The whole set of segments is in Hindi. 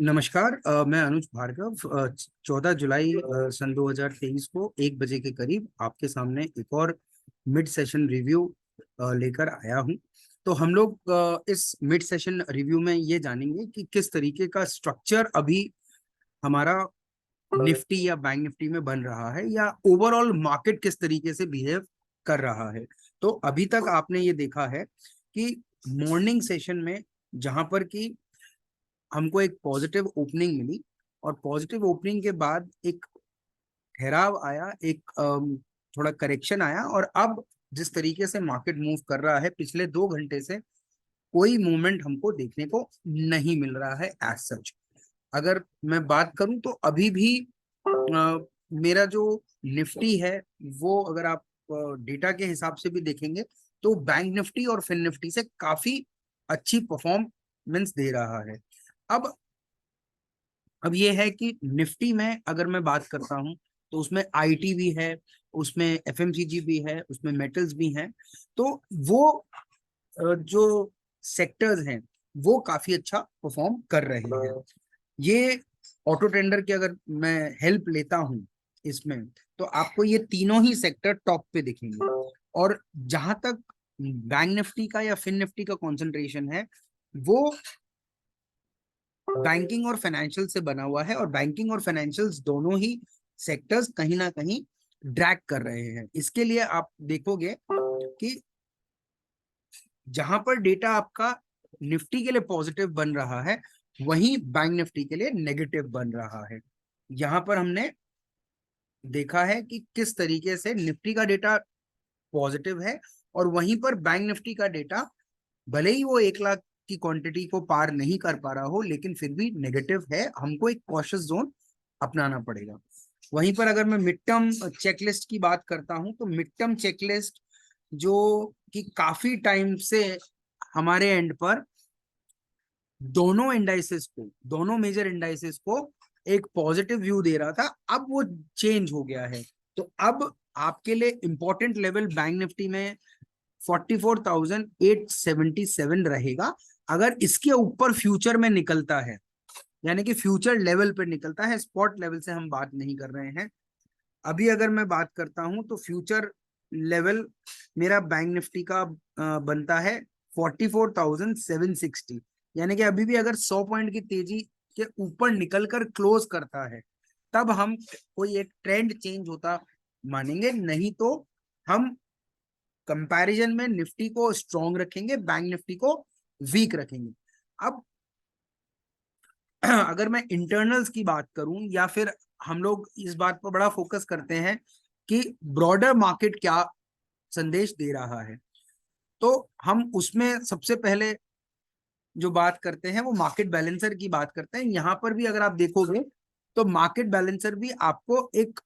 नमस्कार। मैं अनुज भार्गव 14 जुलाई सन 2023 को 1 बजे के करीब आपके सामने एक और मिड सेशन रिव्यू लेकर आया हूं। तो हम लोग इस मिड सेशन रिव्यू में ये जानेंगे कि किस तरीके का स्ट्रक्चर अभी हमारा निफ्टी या बैंक निफ्टी में बन रहा है, या ओवरऑल मार्केट किस तरीके से बिहेव कर रहा है। तो अभी तक आपने ये देखा है कि मॉर्निंग सेशन में जहां पर कि हमको एक पॉजिटिव ओपनिंग मिली, और पॉजिटिव ओपनिंग के बाद एक ठहराव आया, एक थोड़ा करेक्शन आया, और अब जिस तरीके से मार्केट मूव कर रहा है पिछले 2 घंटे से कोई मूवमेंट हमको देखने को नहीं मिल रहा है एज सच। अगर मैं बात करूं तो अभी भी मेरा जो निफ्टी है वो, अगर आप डेटा के हिसाब से भी देखेंगे तो बैंक निफ्टी और फिन निफ्टी से काफी अच्छी परफॉर्मेंस दे रहा है। अब अब ये है कि निफ्टी में अगर मैं बात करता हूं तो उसमें आईटी भी है, उसमें एफएमसीजी भी है, उसमें मेटल्स भी हैं। तो वो जो सेक्टर्स हैं वो काफी अच्छा परफॉर्म कर रहे हैं। ये ऑटो टेंडर की अगर मैं हेल्प लेता हूं इसमें, तो आपको ये तीनों ही सेक्टर टॉप पे दिखेंगे। और जहां तक बैंक निफ्टी का या फिन निफ्टी का कंसंट्रेशन है, वो बैंकिंग और फाइनेंशियल से बना हुआ है, और बैंकिंग और फाइनेंशियल्स दोनों ही सेक्टर्स कहीं ना कहीं ड्रैग कर रहे हैं। इसके लिए आप देखोगे कि जहां पर डेटा आपका निफ्टी के लिए पॉजिटिव बन रहा है, वहीं बैंक निफ्टी के लिए नेगेटिव बन रहा है। यहां पर हमने देखा है कि किस तरीके से निफ्टी का डेटा पॉजिटिव है, और वहीं पर बैंक निफ्टी का डेटा भले ही वो 1 लाख की क्वांटिटी को पार नहीं कर पा रहा हो, लेकिन फिर भी नेगेटिव है। हमको एक कॉशियस जोन अपनाना पड़ेगा। वहीं पर अगर मैं मिड टर्म चेकलिस्ट की बात करता हूं, तो मिड टर्म चेकलिस्ट जो कि काफी टाइम से हमारे एंड पर दोनों इंडाइसेस को, दोनों मेजर इंडाइसेस को एक पॉजिटिव व्यू दे रहा था, अब वो चेंज हो गया है। तो अब आपके लिए इंपॉर्टेंट लेवल बैंक निफ्टी में 44,877 रहेगा। अगर इसके ऊपर फ्यूचर में निकलता है, यानी कि फ्यूचर लेवल पर निकलता है, स्पॉट लेवल से हम बात नहीं कर रहे हैं। अभी अगर मैं बात करता हूं तो फ्यूचर लेवल मेरा बैंक निफ्टी का बनता है 44,760। यानी कि अभी भी अगर 100 पॉइंट की तेजी के ऊपर निकलकर क्लोज करता है, तब हम कोई एक ट्रेंड चेंज होता मानेंगे, नहीं तो हम कंपैरिजन में निफ्टी को स्ट्रॉन्ग रखेंगे, बैंक निफ्टी को वीक रखेंगे। अब अगर मैं इंटरनल्स की बात करूं, या फिर हम लोग इस बात पर बड़ा फोकस करते हैं कि ब्रॉडर मार्केट क्या संदेश दे रहा है, तो हम उसमें सबसे पहले जो बात करते हैं वो मार्केट बैलेंसर की बात करते हैं। यहां पर भी अगर आप देखोगे तो मार्केट बैलेंसर भी आपको एक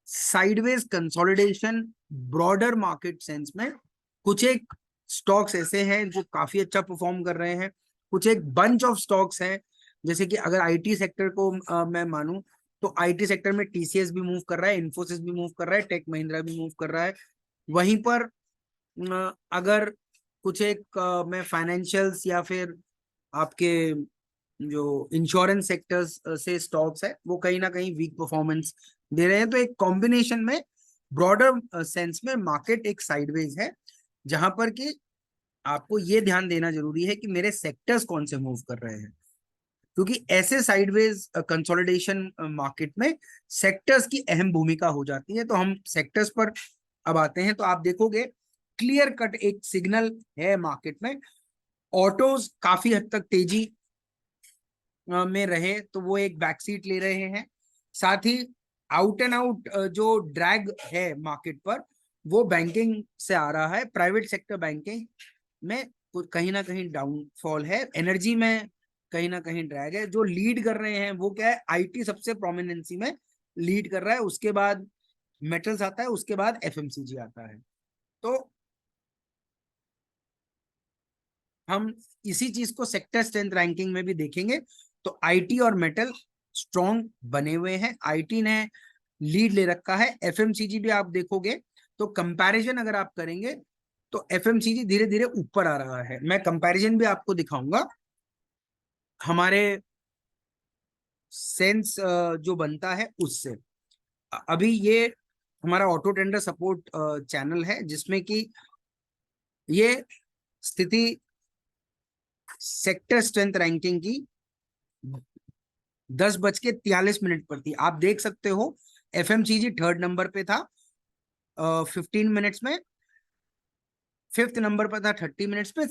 sideways consolidation, broader market sense में, कुछ एक स्टॉक्स ऐसे हैं जो काफी अच्छा परफॉर्म कर रहे हैं, कुछ एक बंच ऑफ स्टॉक्स हैं। जैसे कि अगर आईटी सेक्टर को मैं मानूं, तो आईटी सेक्टर में टीसीएस भी मूव कर रहा है, इन्फोसिस भी मूव कर रहा है, टेक महिंद्रा भी मूव कर रहा है। वहीं पर अगर कुछ एक मैं फाइनेंशियल्स या फिर आपके जो इंश्योरेंस सेक्टर्स से स्टॉक्स है, वो कहीं ना कहीं वीक परफॉर्मेंस दे रहे हैं। तो एक कॉम्बिनेशन में, ब्रॉडर सेंस में मार्केट एक साइडवेज है, जहां पर कि आपको ये ध्यान देना जरूरी है कि मेरे सेक्टर्स कौन से मूव कर रहे हैं, क्योंकि ऐसे साइडवेज कंसोलिडेशन मार्केट में सेक्टर्स की अहम भूमिका हो जाती है। तो हम सेक्टर्स पर अब आते हैं, तो आप देखोगे क्लियर कट एक सिग्नल है मार्केट में। ऑटोज काफी हद तक तेजी में रहे, तो वो एक बैक सीट ले रहे हैं। साथ ही आउट एंड आउट जो ड्रैग है मार्केट पर, वो बैंकिंग से आ रहा है। प्राइवेट सेक्टर बैंकिंग में कहीं ना कहीं डाउनफॉल है, एनर्जी में कहीं ना कहीं ड्रैग है। जो लीड कर रहे हैं वो क्या है, आईटी सबसे प्रोमिनेंसी में लीड कर रहा है, उसके बाद मेटल्स आता है, उसके बाद एफएमसीजी आता है। तो हम इसी चीज को सेक्टर स्ट्रेंथ रैंकिंग में भी देखेंगे, तो आईटी और मेटल स्ट्रॉन्ग बने हुए हैं, आईटी ने लीड ले रखा है। एफएमसीजी भी आप देखोगे तो कंपैरिजन अगर आप करेंगे तो एफएमसीजी धीरे धीरे ऊपर आ रहा है। मैं कंपैरिजन भी आपको दिखाऊंगा हमारे सेंस जो बनता है उससे। अभी ये हमारा ऑटो ट्रेडर सपोर्ट चैनल है, जिसमें कि ये स्थिति सेक्टर स्ट्रेंथ रैंकिंग की 10:43 पर थी। आप देख सकते हो एफएमसीजी थर्ड नंबर पे था 15 मिनट्स में, फिफ्थ नंबर पर था 30 मिनट्स पे,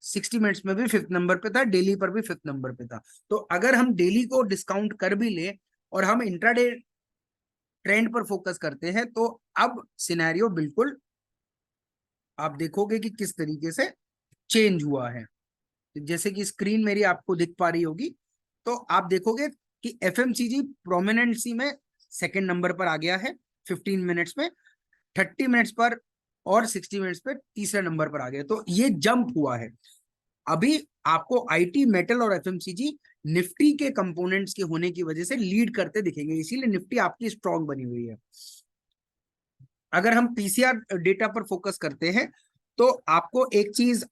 60 मिनट्स में भी फिफ्थ नंबर पे था, डेली पर भी फिफ्थ नंबर पे था। तो अगर हम डेली को डिस्काउंट कर भी ले और हम इंट्राडे ट्रेंड पर फोकस करते हैं, तो अब सिनेरियो बिल्कुल आप देखोगे कि किस तरीके से चेंज हुआ है। जैसे कि स्क्रीन मेरी आपको दिख पा रही होगी, तो आप देखोगे कि एफएमसीजी प्रोमिनेंसी में सेकंड नंबर पर आ गया है 15 मिनट्स में, 30 मिनट्स पर और 60 मिनट्स पर तीसरे नंबर पर आ गया। तो ये जंप हुआ है। अभी आपको आईटी, मेटल और एफएमसीजी निफ्टी के कंपोनेंट्स के होने की वजह से लीड करते दिखेंगे, इसीलिए निफ्टी आपकी स्ट्रांग बनी हुई है। अगर हम पीसीआर डेटा पर फोकस करते हैं, तो आपको एक चीज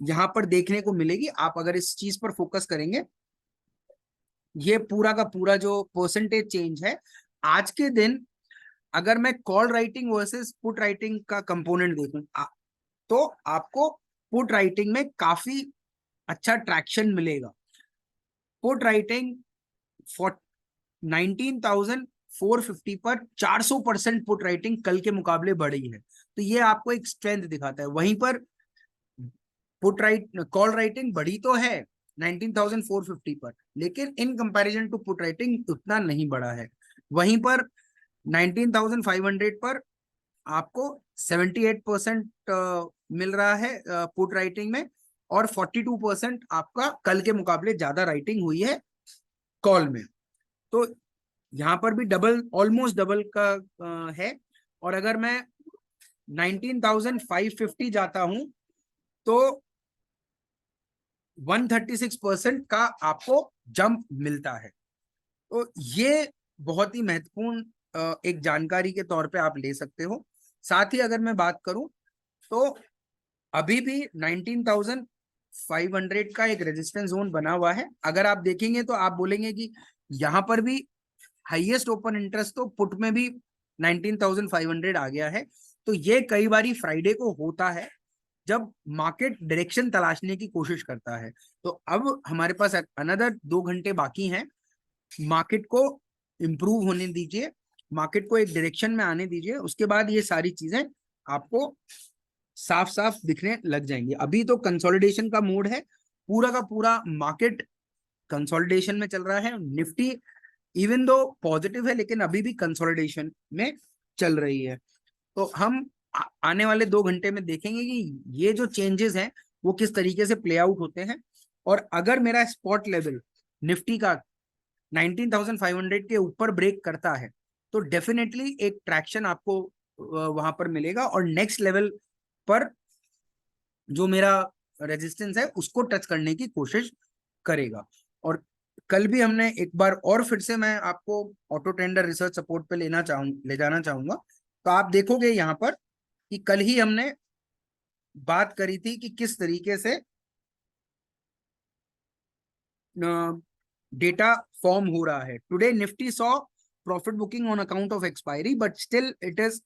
यहां पर देखने को मिलेगी। आप अगर इस चीज पर फोकस करेंगे, ये पूरा का पूरा जो परसेंटेज चेंज है आज के दिन, अगर मैं call writing versus put writing का कंपोनेंट देखूं, तो आपको पुट राइटिंग में काफी अच्छा ट्रैक्शन मिलेगा। पुट राइटिंग 19,450 पर 400% पुट राइटिंग कल के मुकाबले बढ़ी है, तो ये आपको एक स्ट्रेंथ दिखाता है। वहीं पर पुट राइट कॉल राइटिंग बढ़ी तो है 19,450 पर, लेकिन in comparison to put writing उतना नहीं बढ़ा है। वहीं पर 19,500 पर आपको 78% मिल रहा है पुट राइटिंग में, और 42% आपका कल के मुकाबले ज्यादा राइटिंग हुई है कॉल में। तो यहाँ पर भी डबल, ऑलमोस्ट डबल का है। और अगर मैं 19,550 जाता हूं, तो 136% का आपको जंप मिलता है। तो ये बहुत ही महत्वपूर्ण एक जानकारी के तौर पे आप ले सकते हो। साथ ही अगर मैं बात करूं, तो अभी भी 19,500 का एक रेजिस्टेंस जोन बना हुआ है। अगर आप देखेंगे तो आप बोलेंगे कि यहाँ पर भी हाईएस्ट ओपन इंटरेस्ट तो पुट में भी 19,500 आ गया है। तो ये कई बारी फ्राइडे को होता है जब मार्केट डायरेक्शन तलाशने की कोशिश करता है। तो अब हमारे पास अनदर 2 घंटे बाकी हैं। मार्केट को इंप्रूव होने दीजिए, मार्केट को एक डायरेक्शन में आने दीजिए, उसके बाद ये सारी चीजें आपको साफ साफ दिखने लग जाएंगी। अभी तो कंसोलिडेशन का मूड है, पूरा का पूरा मार्केट कंसोलिडेशन में चल रहा है। निफ्टी इवन दो पॉजिटिव है, लेकिन अभी भी कंसोलिडेशन में चल रही है। तो हम आने वाले 2 घंटे में देखेंगे कि ये जो चेंजेस हैं वो किस तरीके से प्ले आउट होते हैं। और अगर मेरा स्पॉट लेवल निफ्टी का 19,500 के ऊपर ब्रेक करता है, तो डेफिनेटली एक ट्रैक्शन आपको वहां पर मिलेगा, और नेक्स्ट लेवल पर जो मेरा रेजिस्टेंस है उसको टच करने की कोशिश करेगा। और कल भी हमने एक बार और फिर से मैं आपको ऑटो ट्रेंडर रिसर्च सपोर्ट पे ले जाना चाहूंगा। तो आप देखोगे यहाँ पर कि कल ही हमने बात करी थी कि किस तरीके से डेटा फॉर्म हो रहा है। Today Nifty saw profit booking on account of expiry, but still it is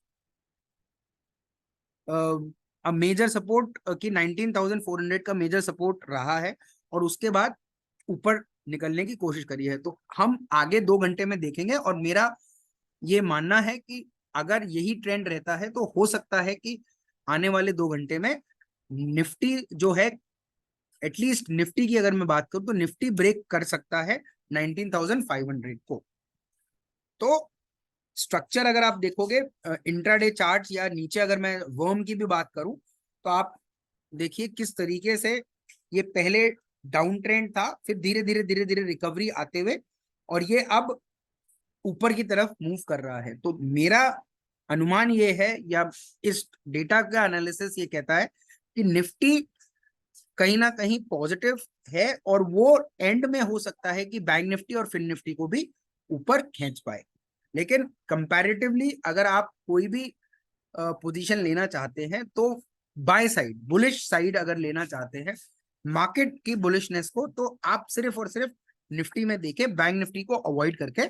major support कि 19,400 का मेजर सपोर्ट रहा है, और उसके बाद ऊपर निकलने की कोशिश करी है। तो हम आगे 2 घंटे में देखेंगे, और मेरा ये मानना है कि अगर यही ट्रेंड रहता है तो हो सकता है कि आने वाले 2 घंटे में निफ्टी जो है, एटलीस्ट निफ्टी की अगर मैं बात करूं, तो निफ्टी ब्रेक कर सकता है 19,500 को। तो स्ट्रक्चर अगर आप देखोगे इंट्राडे चार्ट्स, या नीचे अगर मैं वर्म की भी बात करूं, तो आप देखिए किस तरीके से ये पहले डाउन ट्रेंड था, फिर धीरे धीरे धीरे धीरे रिकवरी आते हुए, और ये अब ऊपर की तरफ मूव कर रहा है। तो मेरा अनुमान ये है, या इस डेटा का एनालिसिस ये कहता है कि निफ्टी कहीं ना कहीं पॉजिटिव है, और वो एंड में हो सकता है कि बैंक निफ्टी और फिन निफ्टी को भी ऊपर खींच पाए। लेकिन कंपैरेटिवली अगर आप कोई भी पोजीशन लेना चाहते हैं, तो बाय साइड, बुलिश साइड अगर लेना चाहते हैं मार्केट की बुलिशनेस को, तो आप सिर्फ और सिर्फ निफ्टी में देके बैंक निफ्टी को अवॉइड करके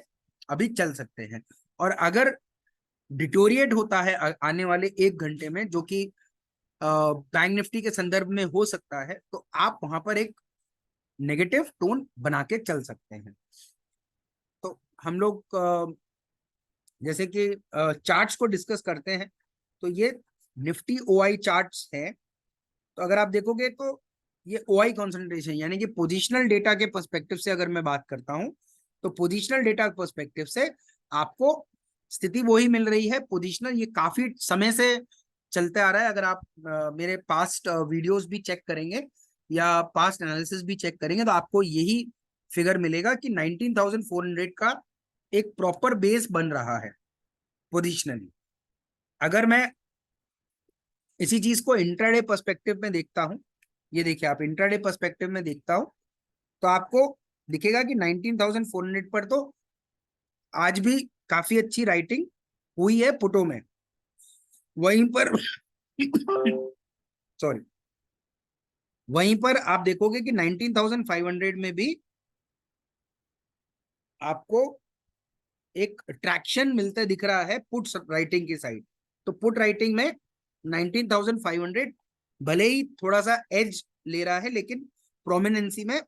अभी चल सकते हैं। और अगर डिटोरिएट होता है आने वाले 1 घंटे में, जो कि बैंक निफ्टी के संदर्भ में हो सकता है, तो आप वहां पर एक नेगेटिव टोन बना के चल सकते हैं। तो हम लोग जैसे कि चार्ट्स को डिस्कस करते हैं, तो ये निफ्टी ओआई चार्ट्स है। तो अगर आप देखोगे तो ये ओआई कॉन्सेंट्रेशन यानी कि पोजिशनल डेटा के पर्सपेक्टिव से अगर मैं बात करता हूं, तो पोजिशनल डेटा पर्सपेक्टिव से आपको स्थिति वही मिल रही है। पोजिशनल ये काफी समय से चलते आ रहा है। अगर आप मेरे पास्ट वीडियोस भी चेक करेंगे या पास्ट एनालिसिस भी चेक करेंगे, तो आपको यही फिगर मिलेगा कि 19,400 का एक प्रॉपर बेस बन रहा है पोजिशनली। अगर मैं इसी चीज को इंट्राडे पर्सपेक्टिव में देखता हूं, ये देखिए आप इंट्राडे पर्सपेक्टिव में देखता हूं, तो आपको दिखेगा कि 19,400 पर तो आज भी काफी अच्छी राइटिंग हुई है पुटो में। वहीं पर सॉरी, वहीं पर आप देखोगे कि 19,500 में भी आपको एक ट्रैक्शन मिलते दिख रहा है पुट राइटिंग की साइड। तो पुट राइटिंग में 19,500 भले ही थोड़ा सा एज ले रहा है, लेकिन प्रोमिनेंसी में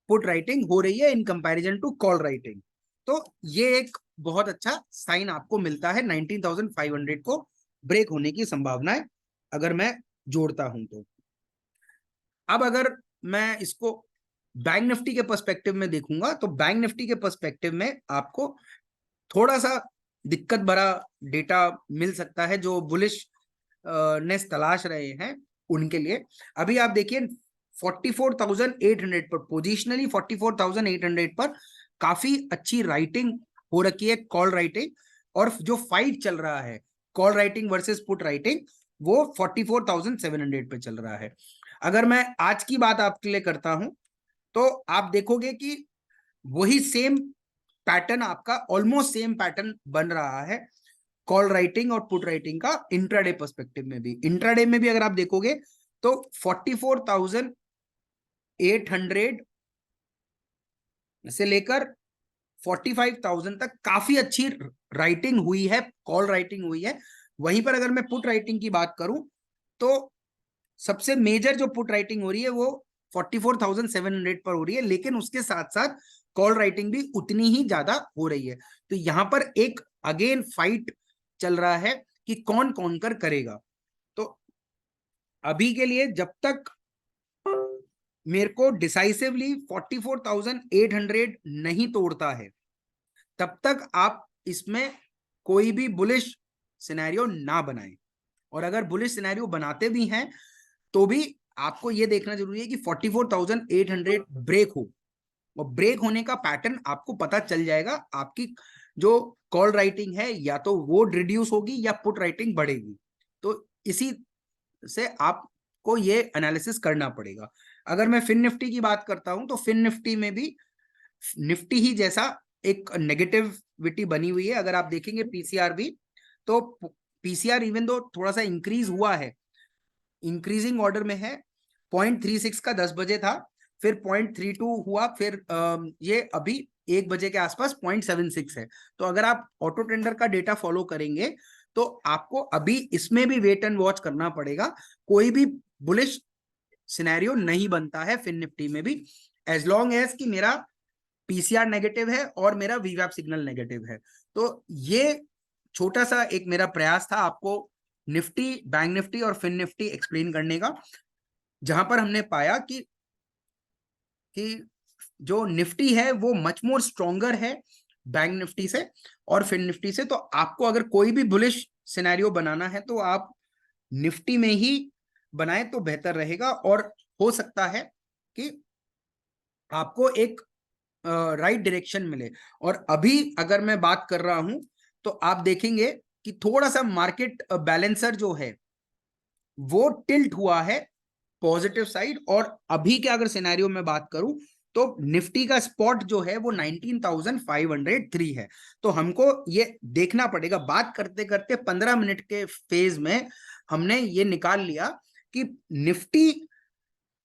पुट राइटिंग हो रही है in comparison to call writing. तो ये एक बहुत अच्छा साइन आपको मिलता है 19,500 को ब्रेक होने की संभावनाएं अगर मैं जोड़ता हूं तो। अब अगर मैं इसको बैंक निफ्टी के पर्सपेक्टिव में देखूंगा, तो बैंक निफ्टी के पर्सपेक्टिव में आपको थोड़ा सा दिक्कत भरा डेटा मिल सकता है जो बुलिश नेस तलाश रहे हैं उनके लिए। अभी आप देखिए 44,800 पर पोजिशनली 44,800 पर काफी अच्छी राइटिंग हो रखी है, कॉल राइटिंग। और जो फाइट चल रहा है call writing versus put writing, वो 44,700 पे चल रहा है। अगर मैं आज की बात आपके लिए करता हूं, तो आप देखोगे कि वही सेम पैटर्न, आपका ऑलमोस्ट सेम पैटर्न बन रहा है कॉल राइटिंग और पुट राइटिंग का इंट्राडे पर्सपेक्टिव में भी। इंट्राडे में भी अगर आप देखोगे तो 44,800 से लेकर 45,000 तक काफी अच्छी राइटिंग हुई है, कॉल राइटिंग हुई है। वहीं पर अगर मैं पुट राइटिंग की बात करूं, तो सबसे मेजर जो पुट राइटिंग हो रही है वो 44,700 पर हो रही है, लेकिन उसके साथ साथ कॉल राइटिंग भी उतनी ही ज्यादा हो रही है। तो यहां पर एक अगेन फाइट चल रहा है कि कौन कौन कर करेगा। तो अभी के लिए जब तक मेरे को डिसाइसिवली 44,800 नहीं तोड़ता है, तब तक आप इसमें कोई भी बुलिश सिनेरियो ना बनाएं। और अगर बुलिश सिनेरियो बनाते भी हैं, तो भी आपको यह देखना जरूरी है कि 44,800 ब्रेक हो। और ब्रेक होने का पैटर्न आपको पता चल जाएगा। आपकी जो कॉल राइटिंग है या तो वो रिड्यूस होगी या पुट राइटिंग बढ़ेगी। तो इसी से आपको ये एनालिसिस करना पड़ेगा। अगर मैं फिन निफ्टी की बात करता हूं, तो फिन निफ्टी में भी निफ्टी ही जैसा एक नेगेटिविटी बनी हुई है। अगर आप देखेंगे पीसीआर भी, तो पीसीआर इवन दो थोड़ा सा इंक्रीज हुआ है, इंक्रीजिंग ऑर्डर में है। 0.36 का 10 बजे था, फिर 0.32 हुआ, फिर ये अभी 1 बजे के आसपास 0.76 है। तो अगर आप ऑटो ट्रेंडर का डेटा फॉलो करेंगे, तो आपको अभी इसमें भी वेट एंड वॉच करना पड़ेगा। कोई भी बुलिश सिनेरियो नहीं बनता है फिन निफ्टी में भी, एज लॉन्ग एज कि मेरा पीसीआर नेगेटिव है और मेरा वीवैप सिग्नल नेगेटिव है। तो ये छोटा सा एक मेरा प्रयास था आपको निफ्टी, बैंक निफ्टी और फिन निफ्टी एक्सप्लेन करने का, जहां पर हमने पाया कि जो निफ्टी है वो मच मोर स्ट्रॉन्गर है बैंक निफ्टी से और फिन निफ्टी से। तो आपको अगर कोई भी बुलिश सिनेरियो बनाना है, तो आप निफ्टी में ही बनाए तो बेहतर रहेगा। और हो सकता है कि आपको एक राइट डायरेक्शन मिले। और अभी अगर मैं बात कर रहा हूं, तो आप देखेंगे कि थोड़ा सा मार्केट बैलेंसर जो है वो टिल्ट हुआ है पॉजिटिव साइड। और अभी के अगर सिनेरियो में बात करूं, तो निफ्टी का स्पॉट जो है वो 19,503 है। तो हमको ये देखना पड़ेगा। बात करते करते 15 मिनट के फेज में हमने ये निकाल लिया कि निफ्टी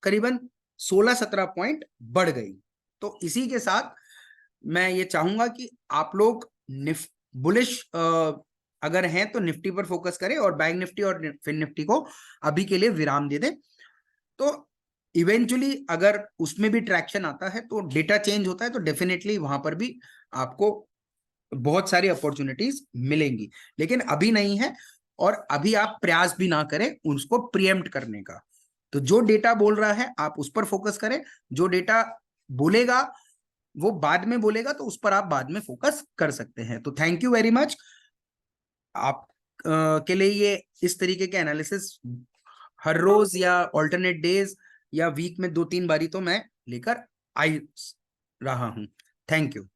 करीबन 16-17 पॉइंट बढ़ गई। तो इसी के साथ मैं ये चाहूंगा कि आप लोग बुलिश अगर हैं तो निफ्टी पर फोकस करें और बैंक निफ्टी और फिन निफ्टी को अभी के लिए विराम दे दें। तो इवेंचुअली अगर उसमें भी ट्रैक्शन आता है तो डेटा चेंज होता है तो डेफिनेटली वहां पर भी आपको बहुत सारी अपॉर्चुनिटीज मिलेंगी, लेकिन अभी नहीं है। और अभी आप प्रयास भी ना करें उसको प्रिएम्प्ट करने का। तो जो डेटा बोल रहा है आप उस पर फोकस करें, जो डेटा बोलेगा वो बाद में बोलेगा तो उस पर आप बाद में फोकस कर सकते हैं। तो थैंक यू वेरी मच। आप के लिए ये इस तरीके के एनालिसिस हर रोज या ऑल्टरनेट डेज या वीक में 2-3 बारी तो मैं लेकर आई रहा हूं। Thank you.